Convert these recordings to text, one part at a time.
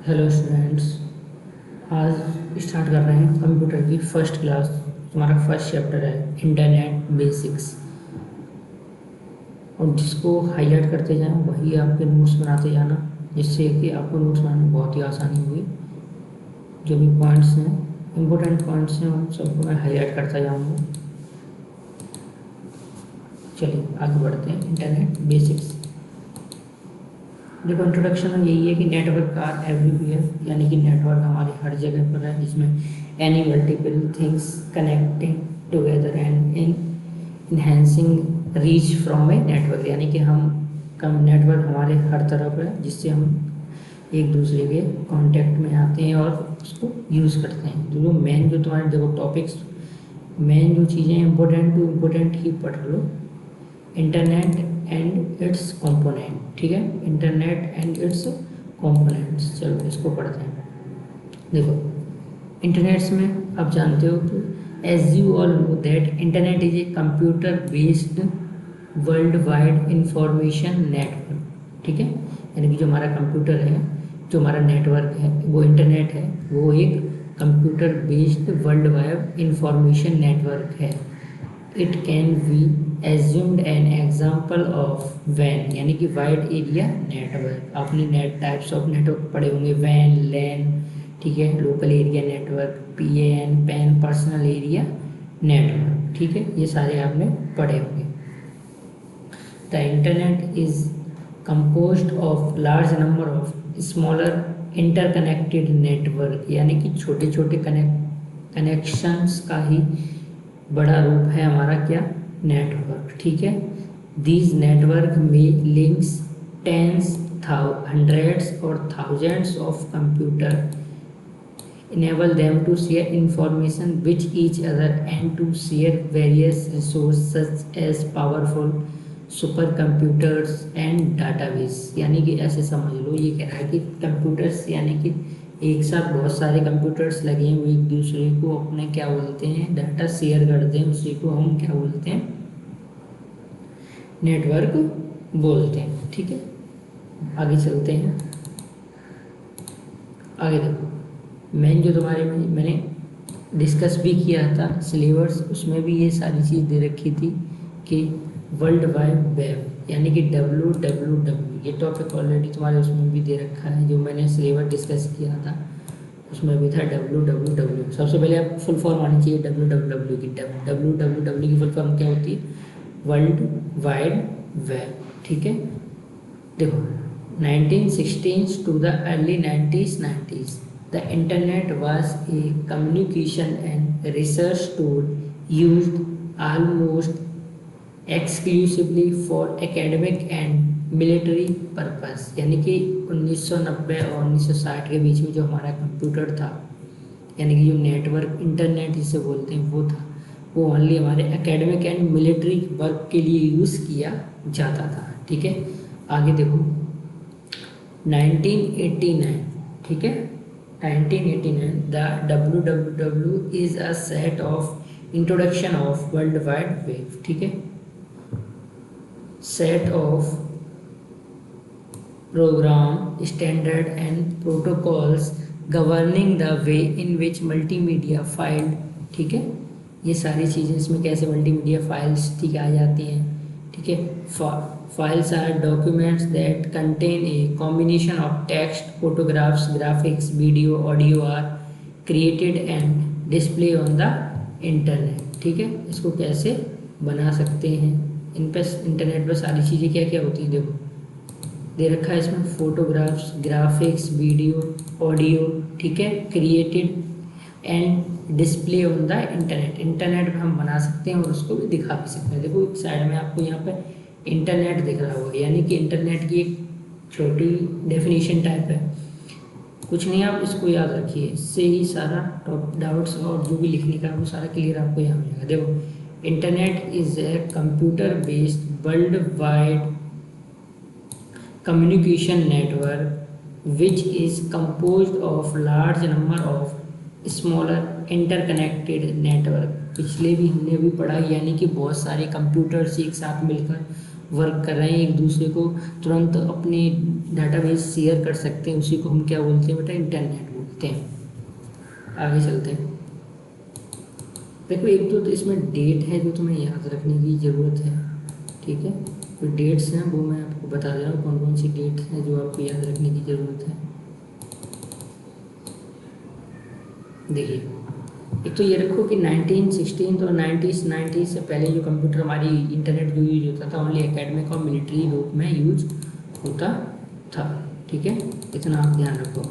Hello students. आज start कर रहे हैं कंप्यूटर की फर्स्ट क्लास। तुम्हारा फर्स्ट चैप्टर है इंटरनेट बेसिक्स, और जिसको हाईलाइट करते जाएं वही आपके नोट्स बनाते जाना, जिससे कि आपको नोट्स बनाने में बहुत ही आसानी हुई। जो भी पॉइंट्स हैं, इम्पोर्टेंट पॉइंट्स हैं, उन सबको मैं हाईलाइट करता जाऊँगा। चलिए आगे बढ़ते हैं। Internet basics. देखो, इंट्रोडक्शन में यही है कि नेटवर्क आर एवरीवेयर, यानी कि नेटवर्क हमारी हर जगह पर है, जिसमें any multiple things connecting together and in enhancing reach from a network, यानी कि हम कम नेटवर्क हमारे हर तरफ है, जिससे हम एक दूसरे के कांटेक्ट में आते हैं और उसको यूज़ करते हैं। जो मेन जो तुम्हारे देखो टॉपिक्स, मेन जो चीज़ें इंपॉर्टेंट टू इम्पोर्टेंट ही पढ़ लो। इंटरनेट एंड इट्स कंपोनेंट, ठीक है, इंटरनेट एंड इट्स कंपोनेंट्स। चलो इसको पढ़ते हैं। देखो, इंटरनेट्स में आप जानते हो कि as you all know that internet is a computer based world wide information network, ठीक है। यानी कि जो हमारा कंप्यूटर है, जो हमारा नेटवर्क है, वो इंटरनेट है, वो एक computer based world wide information network है। It can be assumed an example of वैन, यानी कि वाइड एरिया नेटवर्क। आपने नेट टाइप्स ऑफ नेटवर्क पढ़े होंगे, वैन, लैन, ठीक है, local area network, PAN, PAN, personal area network, ठीक है, ये सारे आपने पढ़े होंगे। The internet is composed of large number of smaller interconnected network, यानी कि छोटे छोटे कनेक्शंस का ही बड़ा रूप है हमारा क्या, नेटवर्क, ठीक है। दीज नेटवर्क में लिंक्स टेंस, हंड्रेड्स और thousands of computer enable them to share information with each other and to share various resources such as powerful supercomputers and database। यानी कि ऐसे समझ लो, ये कह रहा है कि कंप्यूटर्स, यानी कि एक साथ बहुत सारे कंप्यूटर्स लगे हैं, वो एक दूसरे को अपने क्या बोलते हैं, डाटा शेयर करते हैं, उसी को हम क्या बोलते हैं, नेटवर्क बोलते हैं, ठीक है। आगे चलते हैं। आगे देखो, मेन जो तुम्हारे में मैंने डिस्कस भी किया था सिलेबस, उसमें भी ये सारी चीज़ दे रखी थी कि वर्ल्ड वाइड वेब, यानी कि WWW, ये टॉपिक ऑलरेडी तुम्हारे उसमें भी दे रखा है, जो मैंने सिलेबस डिस्कस किया था उसमें भी था WWW। सबसे पहले आप फुल फॉर्म आनी चाहिए WWW की। WWW की फुल फॉर्म क्या होती है, वर्ल्ड वाइड वेब, ठीक है। देखो, 1916 to the early 1990s, the internet was a communication and research tool used almost exclusively for academic and military purpose। यानी कि 1990 और 1960 के बीच में जो हमारा कंप्यूटर था, यानी कि जो नेटवर्क इंटरनेट जिसे बोलते हैं, वो था, वो ओनली हमारे एकेडमिक एंड मिलिट्री वर्क के लिए यूज़ किया जाता था, ठीक है। आगे देखो, 1989, ठीक है, 1989, the WWW is a set of introduction of world wide web, ठीक है, set of program standard and protocols governing the way in which multimedia file, ठीक है, ये सारी चीज़ें इसमें कैसे मल्टीमीडिया फाइल्स, ठीक है, आ जाती हैं, ठीक है। Files are documents that contain a combination of text, photographs, graphics, video, audio are created and display on the internet, ठीक है। इसको कैसे बना सकते हैं, इन पर इंटरनेट पर सारी चीज़ें क्या क्या होती हैं, देखो दे रखा है इसमें, फोटोग्राफ्स, ग्राफिक्स, वीडियो, ऑडियो, ठीक है, created and display on the internet. Internet पर हम बना सकते हैं और उसको भी दिखा भी सकते हैं। देखो एक साइड में आपको यहाँ पर इंटरनेट दिख रहा होगा, यानी कि इंटरनेट की एक छोटी डेफिनेशन टाइप है, कुछ नहीं, आप इसको याद रखिए, इससे ही सारा टॉप डाउट्स और जो भी लिखने का वो सारा क्लियर आपको यहाँ हो जाएगा। देखो, internet is a computer based world wide communication network which is composed of large number of smaller interconnected network। पिछले भी हमने भी पढ़ा, यानी कि बहुत सारे कंप्यूटर्स एक साथ मिलकर वर्क कर रहे हैं, एक दूसरे को तुरंत अपने डाटाबेस शेयर कर सकते हैं, उसी को हम क्या बोलते हैं बेटा, इंटरनेट बोलते हैं। आगे चलते हैं। देखो एक तो इसमें डेट है जो तुम्हें याद रखने की ज़रूरत है, ठीक है। तो डेट्स हैं वो मैं आपको बता दे रहा हूँ कौन कौन सी डेट्स हैं जो आपको याद रखने की ज़रूरत है। देखिए एक तो ये रखो कि 1916 और 1990 से पहले जो कंप्यूटर हमारी इंटरनेट जो यूज होता था ओनली एकेडमिक और मिलिट्री रूप में यूज होता था, ठीक है, इतना आप ध्यान रखो।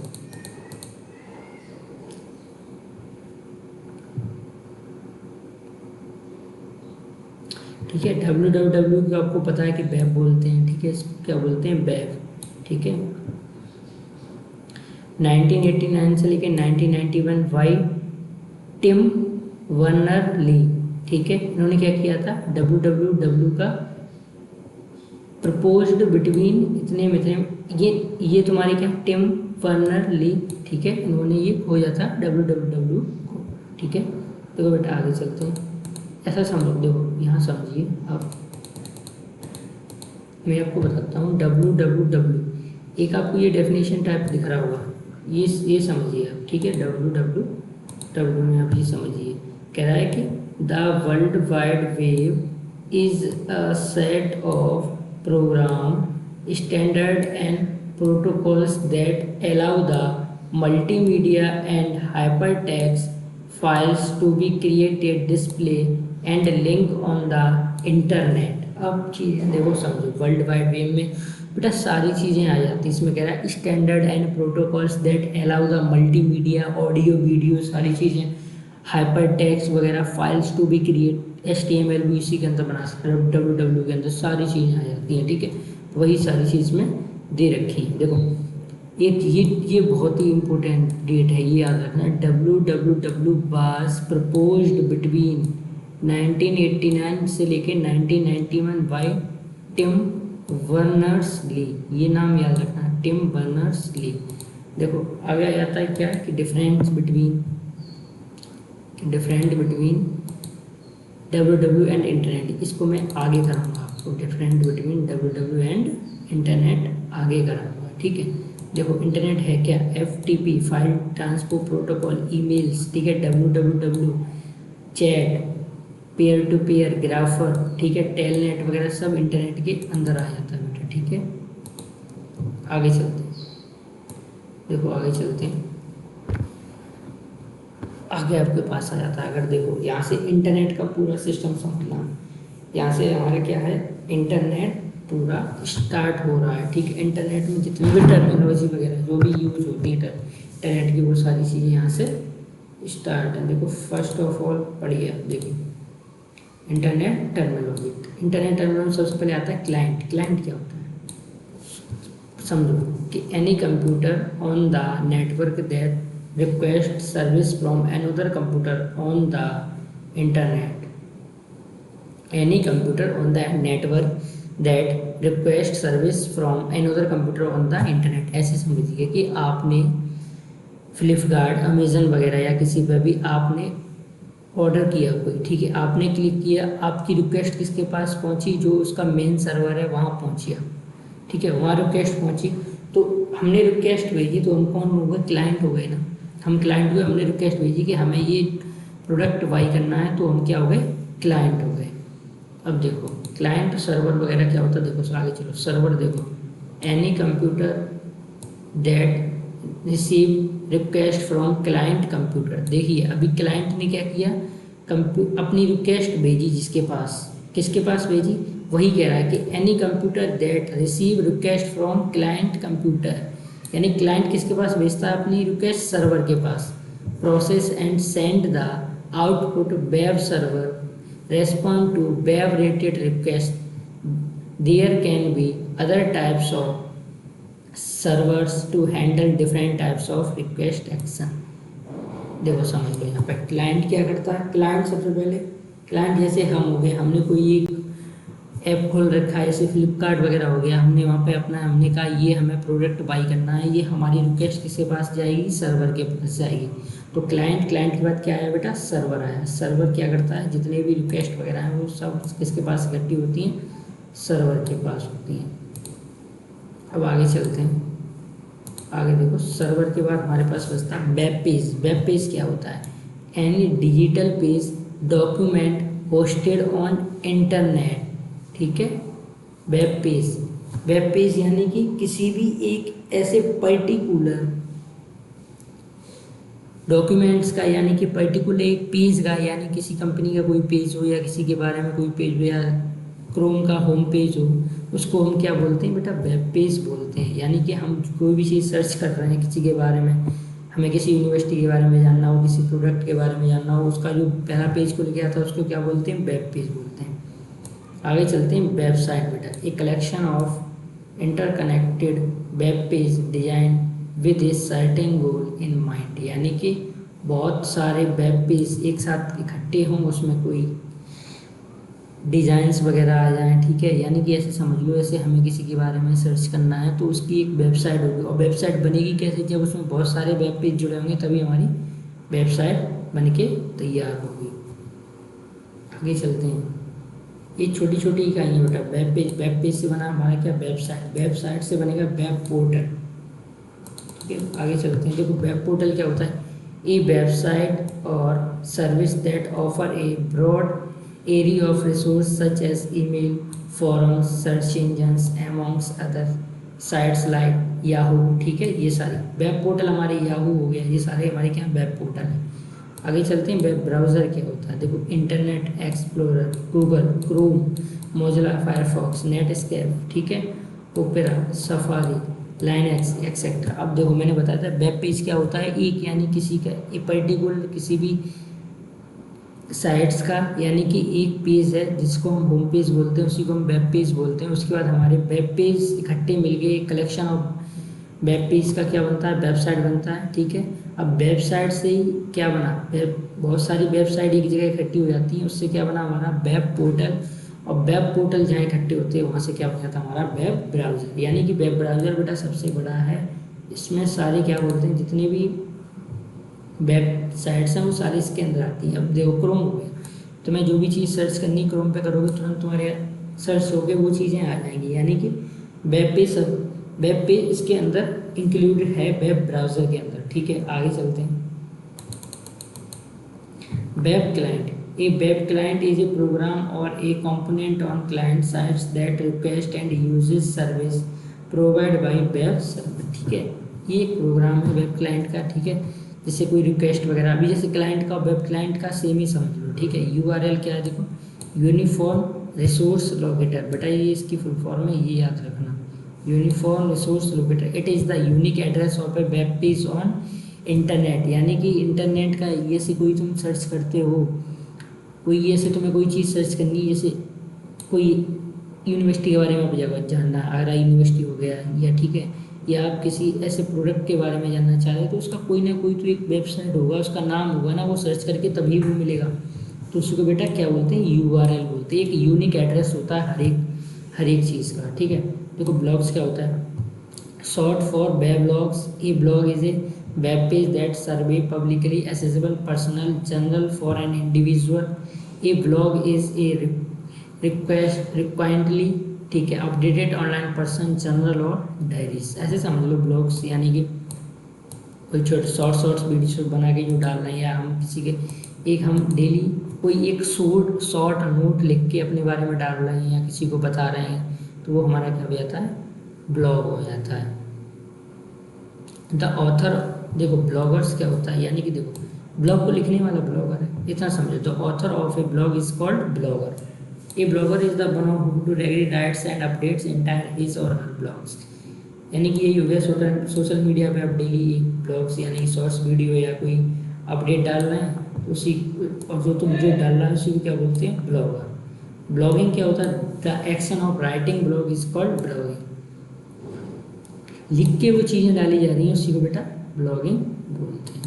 ठीक है, www को आपको पता है कि वेब बोलते हैं, ठीक है, इसको क्या बोलते हैं, वेब, ठीक है। 1989 से लेकर 1991 वाई टिम वर्नर ली, ठीक है, इन्होंने क्या किया था, www का प्रपोज्ड बिटवीन इतने में इतने, ये तुम्हारे क्या, टिम वर्नर ली, ठीक है, इन्होंने ये खोजा था www को, ठीक है। देखो बेटा आगे चलते हैं, ऐसा समझ, देखो यहाँ समझिए आप, मैं आपको बताता हूँ www, एक आपको ये डेफिनेशन टाइप दिख रहा होगा, ये समझिए आप, ठीक है, www में आप ये समझिए, कह रहा है कि the world wide web is a set of program standard and protocols that allow the multimedia and hypertext files to be created, display and link on the internet। अब चीज़ें देखो समझो, वर्ल्ड वाइड वेब में बेटा सारी चीज़ें आ जाती हैं, इसमें कह रहा है standard and protocols that allow the multimedia, audio video सारी चीज़ें, हाइपर टेक्स्ट वगैरह, files to be create, HTML भी इसी के अंदर बना सकते हैं, www के अंदर सारी चीज़ें आ जाती हैं, ठीक है, वही सारी चीज़ में दे रखी है। देखो एक ये बहुत ही इम्पोर्टेंट डेट है, ये याद रखना, www वाज प्रपोज्ड बिटवीन 1989 से लेके 1991 बाय टिम वर्नर्स ली, ये नाम याद रखना, टिम वर्नर्स ली। देखो आगे आ जाता है क्या कि difference between www and internet, इसको मैं आगे कराऊंगा आपको, different between www and internet आगे कराऊंगा, ठीक है। देखो इंटरनेट है क्या, FTP file transport protocol, emails, ठीक है, www chat, peer to peer, gopher, ठीक है, टेलनेट वगैरह सब इंटरनेट के अंदर आ जाता है बेटा, ठीक है। आगे चलते हैं, देखो आगे चलते हैं, आगे आपके पास आ जाता है, अगर देखो यहाँ से इंटरनेट का पूरा सिस्टम समझना, यहाँ से हमारा क्या है, इंटरनेट पूरा स्टार्ट हो रहा है, ठीक है। इंटरनेट में जितनी भी टर्मिनोलॉजी वगैरह जो भी यूज होती है इंटरनेट की, वो सारी चीज़ें यहाँ से स्टार्ट है। देखो फर्स्ट ऑफ ऑल पढ़िए आप, देखिए इंटरनेट टर्मिनोलॉजी सबसे पहले आता है क्लाइंट। क्लाइंट क्या होता है, समझो कि any computer on the network that request service from another computer on the internet, any computer on the network that request service from another computer on the internet. ऐसे समझिए कि आपने फ्लिपकार्ट, अमेज़न वगैरह या किसी पर भी आपने ऑर्डर किया कोई, ठीक है, आपने क्लिक किया, आपकी रिक्वेस्ट किसके पास पहुंची, जो उसका मेन सर्वर है वहाँ पहुंची, ठीक है, वहाँ रिक्वेस्ट पहुंची, तो हमने रिक्वेस्ट भेजी, तो हम कौन हो गए, क्लाइंट हो गए ना, हम क्लाइंट हुए, हमने रिक्वेस्ट भेजी कि हमें ये प्रोडक्ट बाई करना है, तो हम क्या हो गए, क्लाइंट हो गए। अब देखो क्लाइंट सर्वर वगैरह क्या होता है, देखो आगे चलो, सर्वर देखो, any computer that receive request from client computer. देखिए अभी क्लाइंट ने क्या किया, अपनी रिक्वेस्ट भेजी, जिसके पास, किसके पास भेजी, वही कह रहा है कि any computer that receive request from client computer, यानी क्लाइंट किसके पास भेजता है अपनी रिक्वेस्ट, सर्वर के पास, process and send the output web server respond to web related requests। There can be other types of servers to handle different types of request action। देखो समझ लो यहाँ पे क्लाइंट क्या करता है, क्लाइंट सबसे पहले, क्लाइंट जैसे हम हो गए, हमने कोई एक ऐप खोल रखा है, जैसे फ्लिपकार्ट वगैरह हो गया, हमने वहाँ पे अपना, हमने कहा ये हमें प्रोडक्ट बाई करना है, ये हमारी रिक्वेस्ट किसके पास जाएगी, सर्वर के पास जाएगी। तो क्लाइंट के बाद क्या आया बेटा, सर्वर आया। सर्वर क्या करता है, जितने भी रिक्वेस्ट वगैरह हैं वो सब किसके पास इकट्ठी होती हैं, सर्वर के पास होती हैं। अब आगे चलते हैं, आगे देखो सर्वर के बाद हमारे पास बचता है वेब पेज। वेब पेज क्या होता है? Any digital page document hosted on internet, ठीक है। वेब पेज, वेब पेज यानी कि किसी भी एक ऐसे पर्टिकुलर डॉक्यूमेंट्स का, यानी कि पर्टिकुलर एक पेज का, यानी किसी कंपनी का कोई पेज हो या किसी के बारे में कोई पेज हो या क्रोम का होम पेज हो, उसको हम क्या बोलते हैं बेटा? वेब पेज बोलते हैं। यानी कि हम कोई भी चीज़ सर्च कर रहे हैं किसी के बारे में, हमें किसी यूनिवर्सिटी के बारे में जानना हो, किसी प्रोडक्ट के बारे में जानना हो, उसका जो पहला पेज खुल गया था उसको क्या बोलते हैं? वेब पेज बोलते हैं। आगे चलते हैं, वेबसाइट बेटा a collection of interconnected web page design with a certain goal in mind, यानी कि बहुत सारे वेब पेज एक साथ इकट्ठे हों, उसमें कोई डिज़ाइंस वगैरह आ जाएं, ठीक है। यानी कि ऐसे समझ लो, ऐसे हमें किसी के बारे में सर्च करना है तो उसकी एक वेबसाइट होगी, और वेबसाइट बनेगी कैसे? जब उसमें बहुत सारे वेब पेज जुड़े होंगे तभी हमारी वेबसाइट बन के तैयार होगी। आगे चलते हैं, ये छोटी छोटी इकाइयाँ बेटा। वेब पेज, वेब पेज से बना हमारा क्या? वेबसाइट, वेबसाइट से बनेगा वेब पोर्टल, ठीक है। आगे चलते हैं, देखो वेब पोर्टल क्या होता है? ए वेबसाइट और service that offer a broad area of resource such as email, forums, search engines amongst other sites like Yahoo, ठीक है। ये सारी वेब पोर्टल हमारे याहू हो गया, ये सारे हमारे क्या वेब पोर्टल हैं। आगे चलते हैं, वेब ब्राउज़र क्या होता है? देखो internet explorer, Google Chrome, Mozilla Firefox, Netscape, ठीक है, ओपेरा, सफारी, लाइनक्स एक्सेट्रा। अब देखो मैंने बताया था वेब पेज क्या होता है? एक, यानी किसी का एक पर्टिकुलर किसी भी साइट्स का, यानी कि एक पेज है जिसको हम होम पेज बोलते हैं, उसी को हम वेब पेज बोलते हैं। उसके बाद हमारे वेब पेज इकट्ठे मिल गए, कलेक्शन ऑफ वेब पेज का क्या बनता है? वेबसाइट बनता है, ठीक है। अब वेबसाइट से ही क्या बना? बहुत सारी वेबसाइट एक जगह इकट्ठी हो जाती हैं, उससे क्या बना हमारा? Web portal. और वेब पोर्टल जहाँ इकट्ठे होते हैं वहाँ से क्या बन जाता है? हमारा वेब ब्राउज़र। यानी कि वेब ब्राउज़र बेटा सबसे बड़ा है, इसमें सारे क्या बोलते हैं, जितने भी वेबसाइट्स हैं वो सारी इसके अंदर आती हैं। अब देखो क्रोम हो गया, तो मैं जो भी चीज़ सर्च करनी क्रोम पे करोगे तुरंत तुम्हारे सर्च होके वो चीज़ें आ जाएंगी। यानी कि वेब पेज इसके अंदर इंक्लूडेड है वेब ब्राउज़र के अंदर, ठीक है। आगे चलते हैं, web client. A web client is a program और a component on client sites that request and uses service provide by web server, ठीक है। ये एक प्रोग्राम है वेब क्लाइंट का, ठीक है। जैसे कोई रिक्वेस्ट वगैरह, अभी जैसे क्लाइंट का वेब क्लाइंट का सेम ही समझ लो, ठीक है। यूआरएल क्या है? देखो यूनिफॉर्म रिसोर्स लोकेटर, बेटा ये इसकी फुल फॉर्म है, ये याद रखना। Uniform resource locator, it is the unique address of A web page on internet, यानी कि इंटरनेट का ये से कोई तुम सर्च करते हो, कोई ये से तुम्हें कोई चीज़ सर्च करनी है, जैसे कोई यूनिवर्सिटी के बारे में आप जानना, आगरा यूनिवर्सिटी हो गया या, ठीक है, या आप किसी ऐसे प्रोडक्ट के बारे में जानना चाह रहे हो तो उसका कोई ना कोई तो एक वेबसाइट होगा, उसका नाम होगा ना, वो सर्च करके तभी वो मिलेगा। तो उसको बेटा क्या बोलते हैं? यूआरएल बोलते हैं। एक यूनिक एड्रेस होता है हर एक चीज़ का, ठीक है। देखो ब्लॉग्स क्या होता है? Short for web blogs. A blog is a web page that serves publicly accessible personal journal for an individual. A blog is a regularly, ठीक है, अपडेटेड ऑनलाइन पर्सन जर्नल और डायरीज, ऐसे समझ लो ब्लॉग्स, यानी कि कोई छोटे शॉर्ट्स वीडियो बना के जो डाल रहे हैं, या हम किसी के एक हम डेली कोई एक शॉर्ट नोट लिख के अपने बारे में डाल रहे हैं या किसी को बता रहे हैं, तो वो हमारा क्या हो जाता है? ब्लॉग हो जाता है। द ऑथर, देखो ब्लॉगर्स क्या होता है? यानी कि देखो ब्लॉग को लिखने वाला ब्लॉगर है, इतना समझो। The author of A blog is called blogger. A blogger is the one who do regularly rights and updates entire his और हर ब्लॉग्स, यानी कि ये हो गया सोशल मीडिया पे आप डेली एक ब्लॉग्स यानी कि शॉर्ट्स वीडियो या कोई अपडेट डाल रहे हैं, तो उसी और जो तुम जो डाल रहा है उसी को क्या बोलते हैं? ब्लॉगर। ब्लॉगिंग क्या होता है? The action of writing blog is called blogging. लिख के वो चीज़ें डाली जा रही हैं उसी को बेटा ब्लॉगिंग बोलते हैं।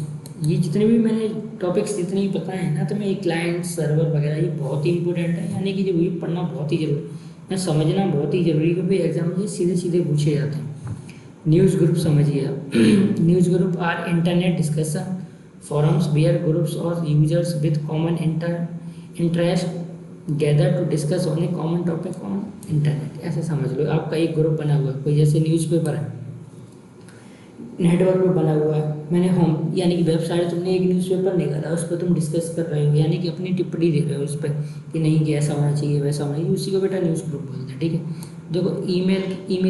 ये जितने भी मैंने टॉपिक्स जितने भी बताए हैं ना, तो मैं ये क्लाइंट सर्वर वगैरह ये बहुत ही इंपॉर्टेंट है, यानी कि जब ये पढ़ना बहुत ही जरूरी है, समझना बहुत ही जरूरी है, क्योंकि एग्जाम में सीधे सीधे पूछे जाते हैं। न्यूज़ ग्रुप समझिए आप। News group are internet discussion forums where groups of users with common interest gather to discuss on a common topic on internet, ऐसे समझ लो आपका एक ग्रुप बना हुआ है, कोई जैसे न्यूज़पेपर है नेटवर्क पे बना हुआ है, मैंने होम यानी कि वेबसाइट, तुमने एक न्यूज़पेपर निकाला उस पर तुम डिस्कस कर रहे हो, यानी कि अपनी टिप्पणी दे रहे हो उस पर कि नहीं कि ऐसा होना चाहिए वैसा होना चाहिए, उसी को बेटा न्यूज़ ग्रुप बोलते हैं। ठीक है, देखो ईमेल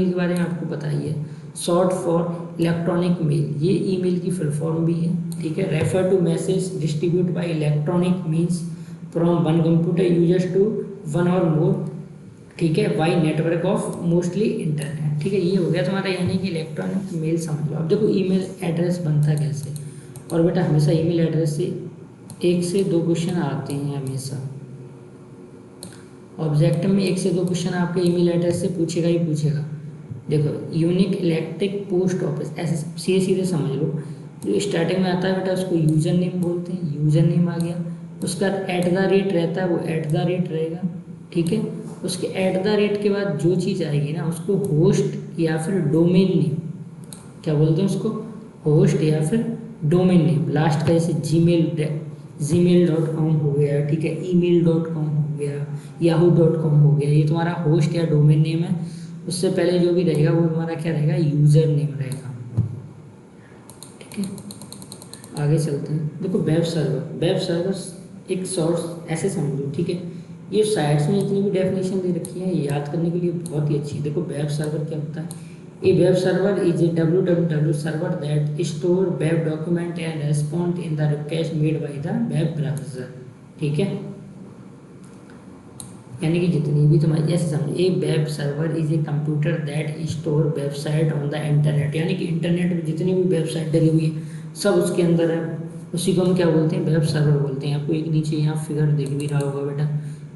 के बारे में आपको पता ही है, शॉर्ट फॉर इलेक्ट्रॉनिक मेल, ये ईमेल की फुल फॉर्म भी है। ठीक है, refer to message distribute by electronic means from one computer users to one or more, ठीक है, by network of mostly internet. ठीक है, ये हो गया तुम्हारा यानी कि इलेक्ट्रॉनिक मेल समझ लो। अब देखो ईमेल एड्रेस बनता कैसे, और बेटा हमेशा ईमेल एड्रेस से 1 से 2 क्वेश्चन आते हैं हमेशा, ऑब्जेक्टिव में 1 से 2 क्वेश्चन आपके ईमेल एड्रेस से पूछेगा ही पूछेगा। देखो यूनिक इलेक्ट्रिक पोस्ट ऑफिस, ऐसे सीधे सीधे समझ लो, जो स्टार्टिंग में आता है बेटा उसको यूजर नेम बोलते हैं, यूजर नेम आ गया, उसका @ रहता है वो @ रहेगा। ठीक है, उसके @ के बाद जो चीज़ आएगी ना उसको होस्ट या फिर डोमेन नेम, क्या बोलते हैं उसको, होस्ट या फिर डोमेन नेम, लास्ट का जैसे gmail.com हो गया, ठीक है, email.com हो गया, yahoo.com हो गया, ये तुम्हारा होस्ट या डोमेन नेम है। उससे पहले जो भी रहेगा वो तुम्हारा क्या रहेगा, यूज़र नेम रहेगा। ठीक है, आगे चलते हैं। देखो वेब सर्वर एक सोर्स ऐसे समझो। ठीक है, ये साइट्स में जितनी भी डेफिनेशन दे रखी है याद करने के लिए बहुत ही अच्छी है। देखो वेब सर्वर क्या होता है, a web server is a www server that store web document and respond in the request made by the web browser. ठीक है, यानी कि जितनी भी तुम्हारी, ऐसे समझो, a web server is a computer that store website on the internet, यानी कि इंटरनेट में जितनी भी वेबसाइट डली हुई है सब उसके अंदर है, उसी को हम क्या बोलते हैं, वेब सर्वर बोलते हैं। आपको एक नीचे यहाँ फिगर दिख भी रहा होगा बेटा,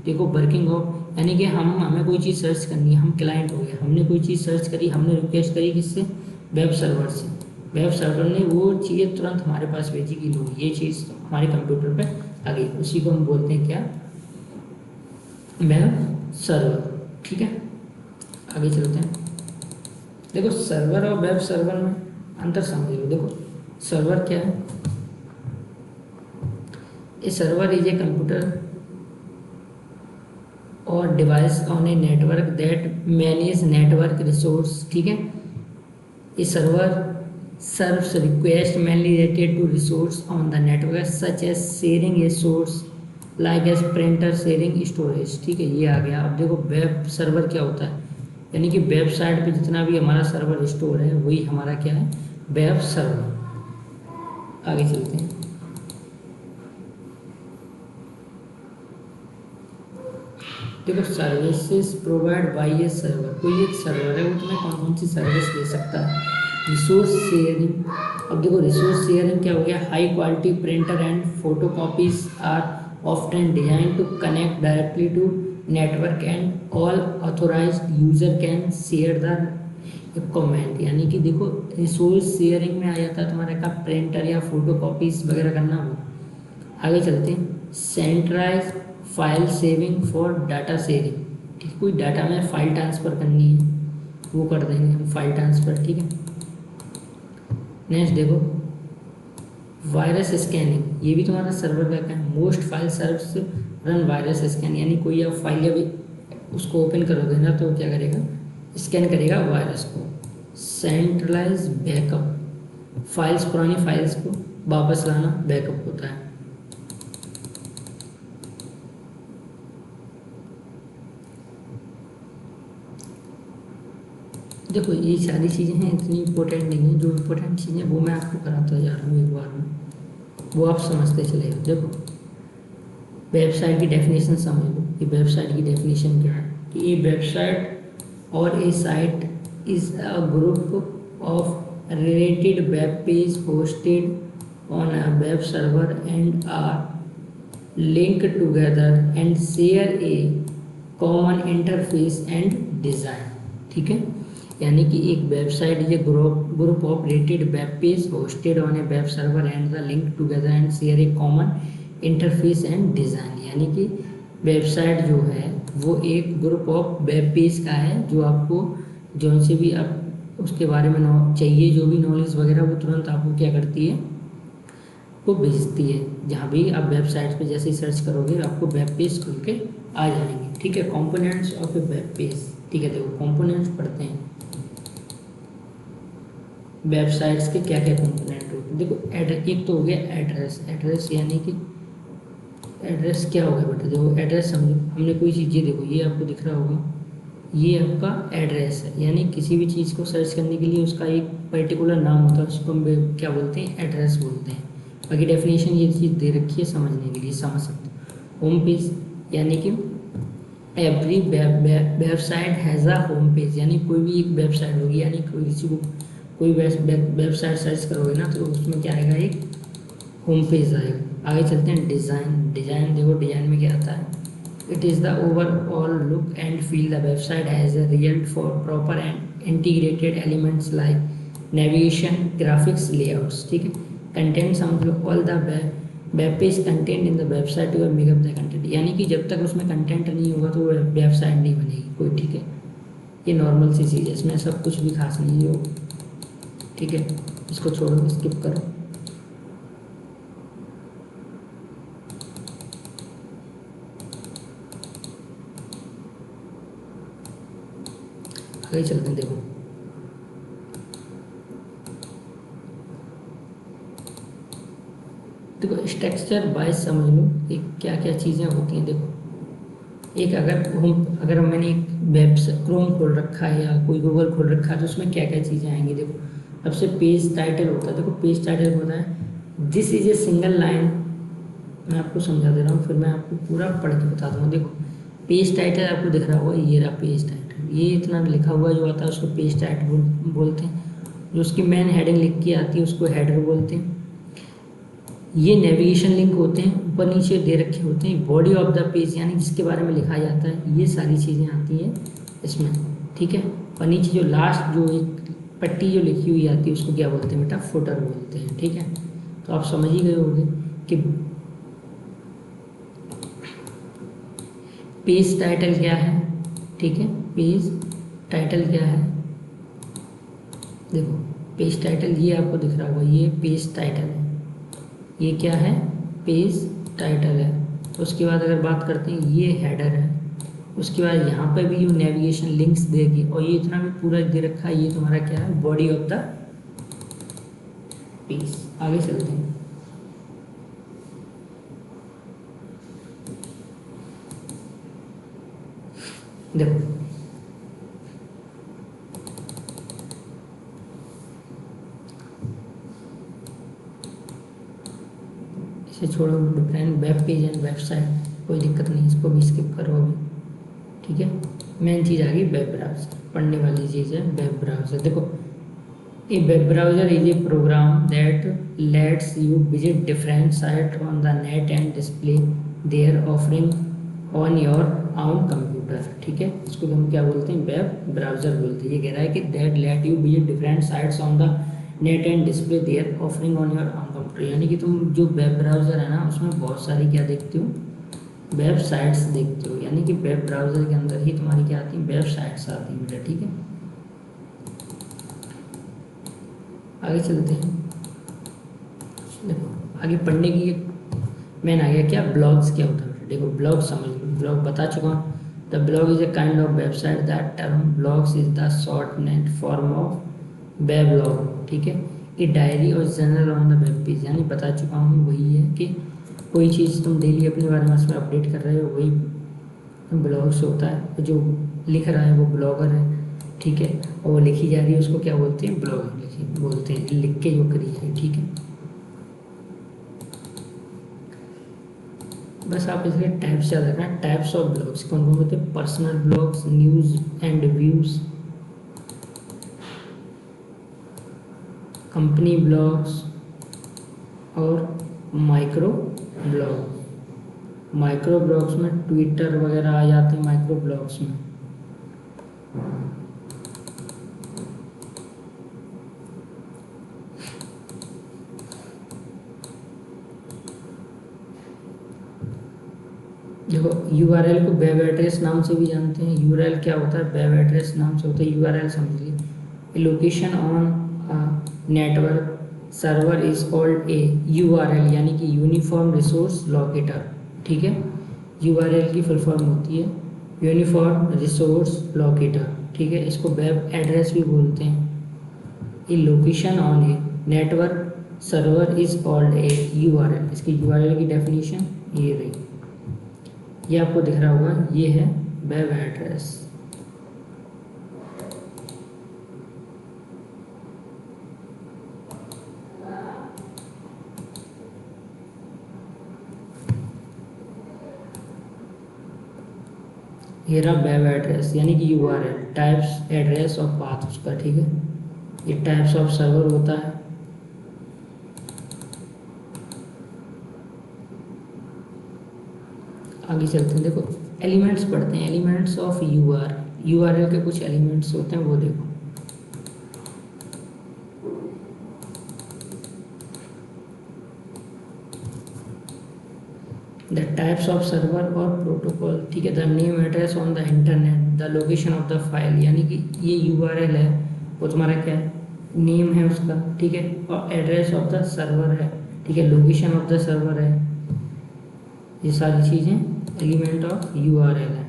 देखो वर्किंग ऑफ, यानी कि हमें कोई चीज़ सर्च करनी है, हम क्लाइंट हो गए, हमने कोई चीज़ सर्च करी, हमने रिक्वेस्ट करी किससे, वेब सर्वर से, वेब सर्वर ने वो चीज़ तुरंत हमारे पास भेजी कि लो ये चीज़ हमारे कंप्यूटर पे आ गई, उसी को हम बोलते हैं क्या, वेब सर्वर। ठीक है, आगे चलते हैं। देखो सर्वर और वेब सर्वर में अंतर समझ लो। देखो सर्वर क्या है, a server is a computer और device on a network that manage network resource. ठीक है, a server serves request mainly related to resource on the network such as sharing a source like as printer sharing storage। ठीक है, ये आ गया। अब देखो web server क्या होता है, यानी कि वेबसाइट पे जितना भी हमारा सर्वर स्टोर है वही हमारा क्या है, वेब सर्वर। आगे चलते हैं। देखो services provide by A server, कोई एक सर्वर है वो तुम्हें कौन कौन सी सर्विस दे सकता है, रिसोर्स शेयरिंग। अब देखो रिसोर्स शेयरिंग क्या हो गया, high quality printer and photo copies are often design to connect directly to network and all authorised user can share the equipment. यानी कि देखो रिसोर्स शेयरिंग में आ जाता है तुम्हारे का प्रिंटर या फोटो कॉपीज वगैरह करना हो। आगे चलते हैं, centralise file saving for data sharing. ठीक, कोई डाटा में फाइल ट्रांसफ़र करनी है वो कर देंगे हम फाइल ट्रांसफ़र। ठीक है, नेक्स्ट देखो वायरस स्कैनिंग, ये भी तुम्हारा सर्वर का है। Most file serves run virus scan, यानी कोई आप फाइल या भी उसको ओपन करोगे ना तो क्या करेगा, स्कैन करेगा वायरस को। सेंट्रलाइज बैकअप, फाइल्स पुरानी फाइल्स को वापस लाना बैकअप होता है। देखो ये सारी चीज़ें हैं, इतनी इम्पोर्टेंट नहीं है, जो इम्पोर्टेंट चीज़ें वो मैं आपको कराता जा रहा हूँ एक बार में, वो आप समझते चले। देखो वेबसाइट की डेफिनेशन समझ लो कि वेबसाइट की डेफिनेशन क्या है, कि ये वेबसाइट और a site is a group of related web page hosted on a web server and are link together and share a common interface and design. ठीक है, यानी कि एक website is a group of related web page hosted on a web server and the link together and share a common interface and design. यानी कि website जो है वो एक ग्रुप ऑफ वेब पेज का है, जो आपको जो से भी आप उसके बारे में चाहिए जो भी नॉलेज वगैरह वो तुरंत आपको क्या करती है, वो भेजती है। जहाँ भी आप वेबसाइट पे जैसे ही सर्च करोगे आपको वेब पेज खुल के आ जाएंगे। ठीक है, components of A web page. ठीक है, देखो कंपोनेंट्स पढ़ते हैं, वेबसाइट्स के क्या क्या कंपोनेंट होते हैं। देखो एक तो हो गया एड्रेस। एड्रेस यानी कि एड्रेस क्या होगा बेटा, देखो एड्रेस समझो, हमने कोई चीज़, ये देखो ये आपको दिख रहा होगा, ये आपका एड्रेस है। यानी किसी भी चीज़ को सर्च करने के लिए उसका एक पर्टिकुलर नाम होता है, उसको हम क्या बोलते हैं, एड्रेस बोलते हैं। बाकी डेफिनेशन ये चीज़ दे रखी है, समझने के लिए समझ सकते हो। होम पेज यानी कि every website has a home page, यानी कोई भी एक वेबसाइट होगी, यानी कोई किसी को कोई वेबसाइट सर्च करोगे ना तो उसमें क्या आएगा, एक होम पेज आएगा। आगे चलते हैं डिज़ाइन। डिज़ाइन देखो, डिज़ाइन में क्या आता है, it is the overall look and feel the website has a result for proper and integrated elements like navigation, graphics, layouts. ठीक है, कंटेंट समझ लो, all the web page content in the website you make up the content, यानी कि जब तक उसमें content नहीं होगा तो वेबसाइट नहीं बनेगी कोई। ठीक है, ये नॉर्मल सी चीज़ है, इसमें सब कुछ भी खास नहीं है। ठीक है, इसको छोड़ो, स्किप करो। आगे चलते हैं, देखो देखो स्ट्रक्चर वाइज समझ लो कि क्या क्या चीज़ें होती हैं। देखो एक अगर मैंने एक वेब क्रोम खोल रखा है या कोई गूगल खोल रखा है तो उसमें क्या क्या चीज़ें आएंगी। देखो सबसे पेज टाइटल होता है। देखो पेज टाइटल होता है, this is a single line. मैं आपको समझा दे रहा हूँ, फिर मैं आपको पूरा पढ़ के बता दूँगा। देखो पेज टाइटल आपको दिख रहा होगा, ये रहा पेज टाइटल, ये इतना लिखा हुआ जो आता है उसको पेज टाइटल बोलते हैं। जो उसकी मेन हेडिंग लिख के आती है उसको हेडर बोलते हैं। ये नेविगेशन लिंक होते हैं, ऊपर नीचे दे रखे होते हैं। बॉडी ऑफ द पेज यानी जिसके बारे में लिखा जाता है, ये सारी चीज़ें आती हैं इसमें। ठीक है, और नीचे जो लास्ट जो एक पट्टी जो लिखी हुई आती है उसको क्या बोलते हैं बेटा, फुटर बोलते हैं। ठीक है, तो आप समझ ही गए होंगे कि पेज टाइटल क्या है। ठीक है, पेज टाइटल क्या है, देखो पेज टाइटल ये आपको दिख रहा होगा, ये पेज टाइटल है। ये क्या है, पेज टाइटल है। उसके बाद अगर बात करते हैं, ये हेडर है। उसके बाद यहाँ पे भी जो नेविगेशन लिंक्स देगी, और ये इतना भी पूरा दे रखा है, ये तुम्हारा क्या है, बॉडी ऑफ द पेज। आगे चलते हैं, देखो इसे छोड़ो, different web page and website, कोई दिक्कत नहीं, इसको भी स्किप करो अभी। ठीक है, मेन चीज़ आ गई वेब ब्राउज़र, पढ़ने वाली चीज़ है वेब ब्राउज़र। देखो a web browser is a program that lets you visit different site on the net and display their offering on your own computer. ठीक है, इसको हम क्या बोलते हैं, वेब ब्राउज़र बोलते हैं। ये कह रहा है कि that let you visit different sites on the net and display their offering on your own computer, यानी कि तुम जो वेब ब्राउज़र है ना उसमें बहुत सारी क्या देखते हो, वेबसाइट्स देखते हो। यानी कि वेब ब्राउज़र के अंदर ही तुम्हारी क्या आती है, वेबसाइट्स आती हैं बेटा। ठीक है, आगे चलते हैं। देखो आगे पढ़ने की एक मेन आ गया क्या, ब्लॉग्स क्या होता है। देखो ब्लॉग समझ लो, ब्लॉग बता चुका हूँ। The blog is a kind of website, that term blogs is the shortened form of web blog. ठीक है, ये डायरी और journal on the web page, यानी बता चुका हूँ, वही है कि कोई चीज़ तुम डेली अपने बारे में उसमें अपडेट कर रहे हो, वही ब्लॉग्स होता है। जो लिख रहा है वो ब्लॉगर है। ठीक है, और वो लिखी जा रही है उसको क्या बोलते हैं, ब्लॉगिंग लिखी बोलते हैं, लिख के जो करी जाए। ठीक है, बस आप इसके टाइप्स याद रखना। टाइप्स ऑफ ब्लॉग्स कौन कौन होते हैं, personal blogs, news and views, company blogs और माइक्रो ब्लॉग। माइक्रो ब्लॉग्स में ट्विटर वगैरह आ जाते हैं माइक्रो ब्लॉग्स में। देखो यूआरएल को वेब एड्रेस नाम से भी जानते हैं। यूआरएल क्या होता है, वेब एड्रेस नाम से होता है। यूआरएल समझ लीजिए, location on network server is called A URL, यानी कि यूनिफॉर्म रिसोर्स लोकेटर। ठीक है, URL की फुल फॉर्म होती है यूनिफॉर्म रिसोर्स लोकेटर, ठीक है। इसको वेब एड्रेस भी बोलते हैं। A location on a network server is called a URL। इसकी URL की डेफिनेशन ये रही, ये आपको दिख रहा होगा, ये है वेब एड्रेस। ये रहा वेब एड्रेस यानी कि URL, टाइप्स एड्रेस और पाथ उसका, ठीक है। ये टाइप्स ऑफ सर्वर होता है। आगे चलते हैं, देखो एलिमेंट्स पढ़ते हैं, एलिमेंट्स ऑफ URL के कुछ एलिमेंट्स होते हैं वो देखो। द टाइप्स ऑफ सर्वर और प्रोटोकॉल, ठीक है। The name address on the internet, the location of the file, यानी कि ये URL है वो तुम्हारा क्या है, नेम है उसका, ठीक है। और एड्रेस ऑफ द सर्वर है, ठीक है, लोकेशन ऑफ द सर्वर है। ये सारी चीज़ें एलिमेंट ऑफ URL है।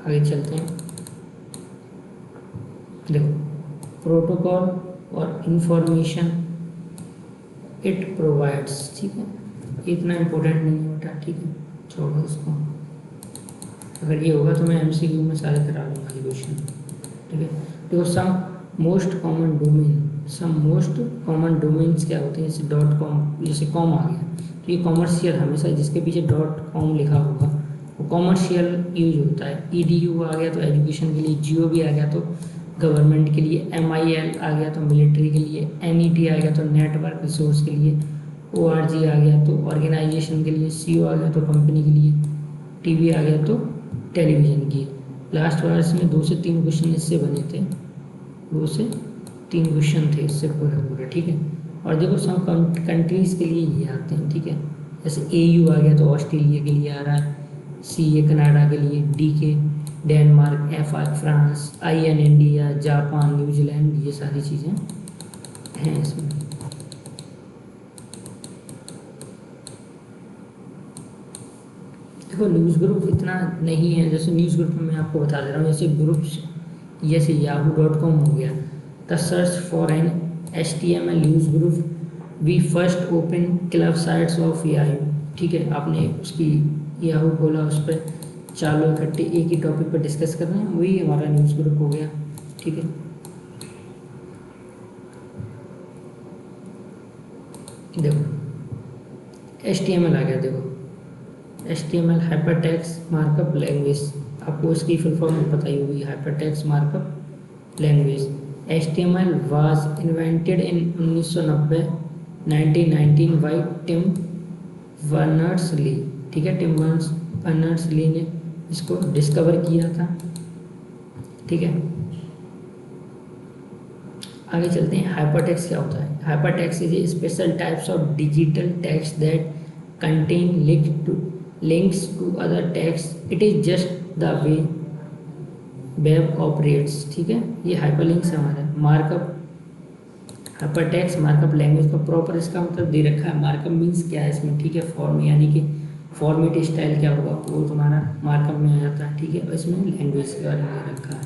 आगे चलते हैं, देखो प्रोटोकॉल और इंफॉर्मेशन इट प्रोवाइड्स, ठीक है। इतना इम्पोर्टेंट नहीं है बेटा, ठीक है, छोड़ो इसको। अगर ये होगा तो मैं MCQ में सारे करा लूँगा ये क्वेश्चन, ठीक है। देखो सम मोस्ट कॉमन डोमेन्स क्या होते हैं, जैसे .com, जैसे कॉम आ गया तो ये कॉमर्शियल, हमेशा जिसके पीछे .com लिखा होगा वो कॉमर्शियल यूज होता है। EDU आ गया तो एजुकेशन के लिए, GOV आ गया तो गवर्नमेंट के लिए, MIL आ गया तो मिलिट्री के लिए, NET आ गया तो नेटवर्क रिसोर्स के लिए, ORG आ गया तो ऑर्गेनाइजेशन के लिए, CO आ गया तो कंपनी के लिए, TV आ गया तो टेलीविज़न की। लास्ट वर्ष में 2 से 3 क्वेश्चन इससे बने थे, 2 से 3 क्वेश्चन थे इससे पूरे, ठीक है। और देखो सम कंट्रीज़ के लिए ये आते हैं, ठीक है। जैसे AU आ गया तो ऑस्ट्रेलिया के लिए आ रहा है, CA कनाडा के लिए, DK Denmark, FI France, IN India, Japan, New Zealand, ये सारी चीज़ें हैं इसमें। देखो न्यूज़ ग्रुप इतना नहीं है, जैसे न्यूज़ ग्रुप में मैं आपको बता दे रहा हूँ, जैसे ग्रुप्स, जैसे yahoo.com हो गया, the search for an HTML news group we first open club sites of Yahoo, ठीक है। आपने उसकी Yahoo खोला, उस पर 4 लोग इकट्ठे एक ही टॉपिक पर डिस्कस कर रहे हैं, वही हमारा न्यूज़ ग्रुप हो गया, ठीक है। देखो HTML आ गया, देखो HTML हाइपरटेक्स्ट मार्कअप लैंग्वेज, आपको इसकी फुल फॉर्म पता ही होगी, hypertext markup language. HTML was invented in 1919 by Tim Berners-Lee, ठीक है। टिम बर्नर्स-ली ने इसको डिस्कवर किया था, ठीक है। आगे चलते हैं, हाइपरटेक्स्ट क्या होता है। Hypertext is a special types of digital text that contain links to other text, it is just the way web operates, ठीक है। ये हाइपरलिंक्स है हमारा मार्कअप। हाइपरटेक्स्ट मार्कअप लैंग्वेज का प्रॉपर इसका मतलब दे रखा है। मार्कअप मीन्स क्या है इसमें, ठीक है, फॉर्म यानी कि फॉर्मेट स्टाइल क्या होगा वो तुम्हारा मार्कअप में आ जाता है, ठीक है। और इसमें लैंग्वेज के बारे में दे रखा है।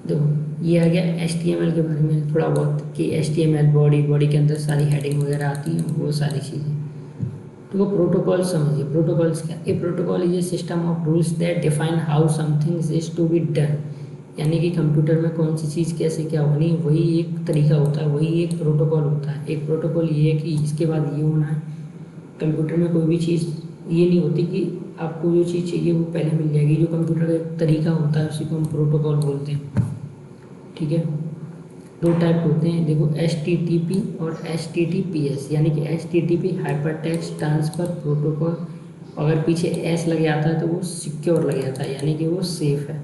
देखो ये आ गया HTML के बारे में थोड़ा बहुत, कि HTML बॉडी के अंदर सारी हेडिंग वगैरह आती हैं, वो सारी चीज़ें। तो वो प्रोटोकॉल समझिए, प्रोटोकॉल्स क्या, a protocol is a system of rules that define how something is to be done, यानी कि कंप्यूटर में कौन सी चीज़ कैसे क्या होनी, वही एक तरीका होता है, वही एक प्रोटोकॉल होता है। एक प्रोटोकॉल ये है कि इसके बाद ये होना है। कंप्यूटर में कोई भी चीज़ ये नहीं होती कि आपको जो चीज़ चाहिए वो पहले मिल जाएगी। जो कंप्यूटर का एक तरीका होता है उसी को हम प्रोटोकॉल बोलते हैं, ठीक है। 2 टाइप होते हैं, देखो HTTP और HTTPS, यानी कि HTTP हाइपरटेक्स्ट ट्रांसफ़र प्रोटोकॉल, अगर पीछे S लग जाता है तो वो सिक्योर लग जाता है, यानी कि वो सेफ़ है।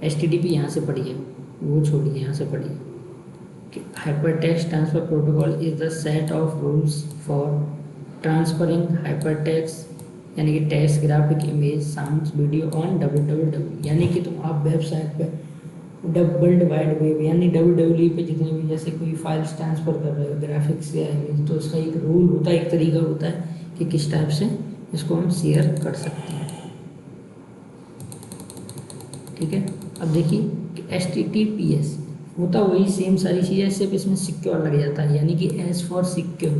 HTTP यहाँ से पढ़िए, वो छोड़िए, यहाँ से पढ़िए। hypertext transfer protocol is the set of rules for transferring hypertext यानी कि text, graphic, image, sounds, video on www, यानी कि तुम आप वेबसाइट पे वर्ल्ड वाइड वेब यानी www पे जितने भी जैसे कोई फाइल्स ट्रांसफ़र कर रहे हो ग्राफिक्स या इमेज, तो उसका एक रूल होता है, एक तरीका होता है कि किस टाइप से इसको हम शेयर कर सकते हैं। ठीक है, अब देखिए HTTPS होता वही सेम सारी चीज़ें, सिर्फ इसमें सिक्योर लग जाता है, यानी कि एस फॉर सिक्योर,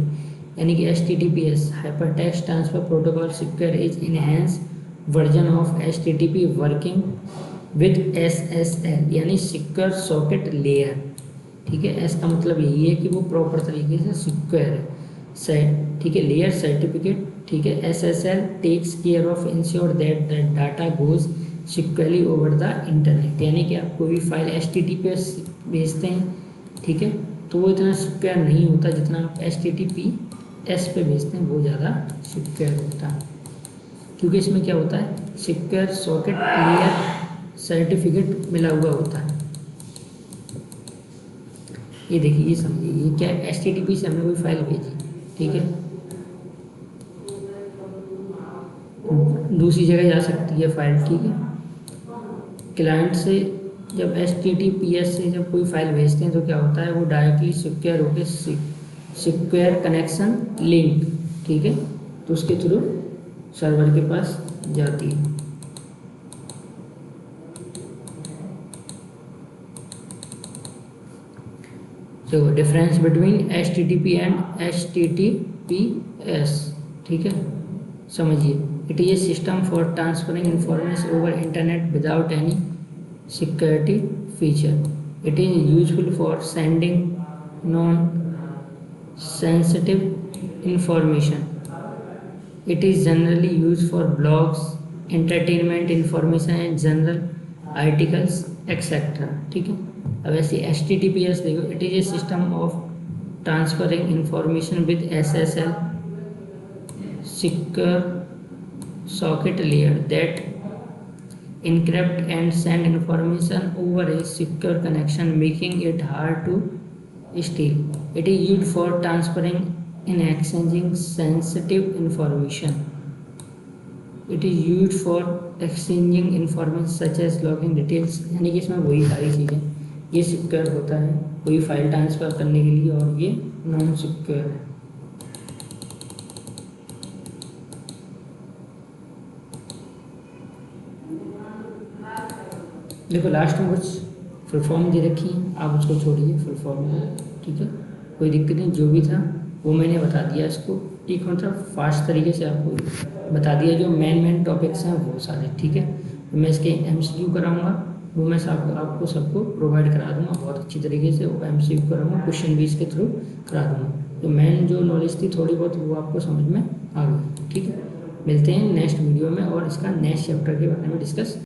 यानी कि HTTPS hypertext transfer protocol secure is enhance version of HTTP working with SSL यानी सिक्योर सॉकेट लेयर। ठीक है, एस का मतलब यही है कि वो प्रॉपर तरीके से सिक्योर है। ठीक है, लेयर सर्टिफिकेट। ठीक है, SSL takes care of ensure that the data goes securely over the internet, यानी कि आप कोई फाइल HTTPS भेजते हैं, ठीक है, तो वो इतना सिक्योर नहीं होता जितना आप HTTPS पे भेजते हैं, वो ज़्यादा सिक्योर होता है, क्योंकि इसमें क्या होता है, सिक्योर सॉकेट लेयर सर्टिफिकेट मिला हुआ होता है। ये देखिए, ये समझिए, ये क्या है, HTTP से हमने कोई फाइल भेजी, ठीक है, दूसरी जगह जा सकती है फाइल, ठीक है, क्लाइंट से जब HTTPS से जब कोई फाइल भेजते हैं तो क्या होता है, वो डायरेक्टली सिक्योर होकर सिक्योर कनेक्शन लिंक, ठीक है, तो उसके थ्रू सर्वर के पास जाती है। तो difference between HTTP and HTTPS, ठीक है, समझिए, it is a system for transferring information over internet without any security feature. It is useful for sending non-sensitive information. It is generally used for blogs, entertainment information and general articles etc. ठीक है, अब ऐसे HTTPS देखो, it is a system of transferring information with SSL secure socket layer that encrypt and send information over a secure connection, making it hard to steal. It is used for transferring and exchanging sensitive information. It is used for exchanging information such as login details, यानी कि इसमें वही सारी चीज़ें, ये secure होता है कोई फाइल ट्रांसफ़र करने के लिए, और ये नॉन सिक्योर है। देखो लास्ट में कुछ फुल फॉर्म दे रखी है, आप उसको छोड़िए फुल फॉर्म में, ठीक है, कोई दिक्कत नहीं, जो भी था वो मैंने बता दिया इसको, ठीक, मतलब फास्ट तरीके से आपको बता दिया, जो मेन टॉपिक्स हैं वो सारे, ठीक है, तो मैं इसके MCQ कराऊंगा, वो मैं आपको सबको प्रोवाइड करा दूंगा बहुत अच्छी तरीके से, वो MCQ कराऊंगा, क्वेश्चन भी इसके थ्रू करा दूंगा, तो मेन जो नॉलेज थी थोड़ी बहुत वो आपको समझ में आ गई, ठीक है। मिलते हैं नेक्स्ट वीडियो में और इसका नेक्स्ट चैप्टर के बारे में डिस्कस